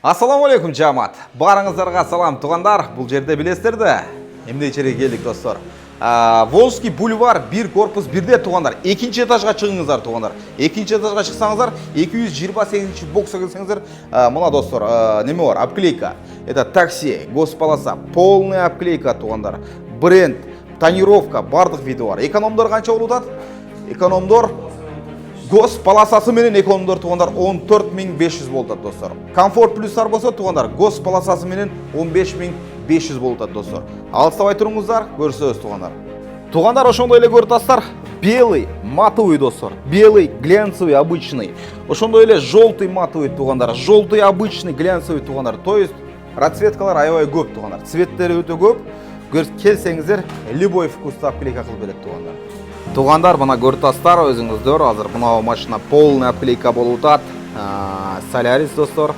Ассаламу алейкум жамаат. Барыңыздарға салам туғандар. Бұл жерде білесіздер де. Емде жерге келдік достар. Волжский бульвар 1 корпус 1-де туғандар. Екінші этажға шығыңыздар туғандар. Екінші этажға шықсаңыздар 228-ші боксқа келсеңіздер, мына достар, неме бар? Обклейка. Это такси, госполоса, полная обклейка туғандар. Бренд, тонировка, бардық видео бар. Экономдор қанша болуды? Экономдор госполосасы менен экономдор туғандар 14500 болды достар. Комфорт плюстар болса туғандар госполосасы менен 15500 болды достар. Алыстабай тұрыңыздар, көрсөз туғандар. Туғандар ошондой эле көрүп белый матовый достар. Белый глянцевый обычный. Ошондой эле желтый матовый туғандар. Желтый обычный глянцевый туғандар. То есть расцветкалар аябай көп туғандар. Цветтери өтө көп. Келсеңиздер любой вкуста обклейка кылып берет туғандар. Туғандар, мына көртастар өзіңіздер, азыр мына машина полный обклейка болуп атат. Солярис достар.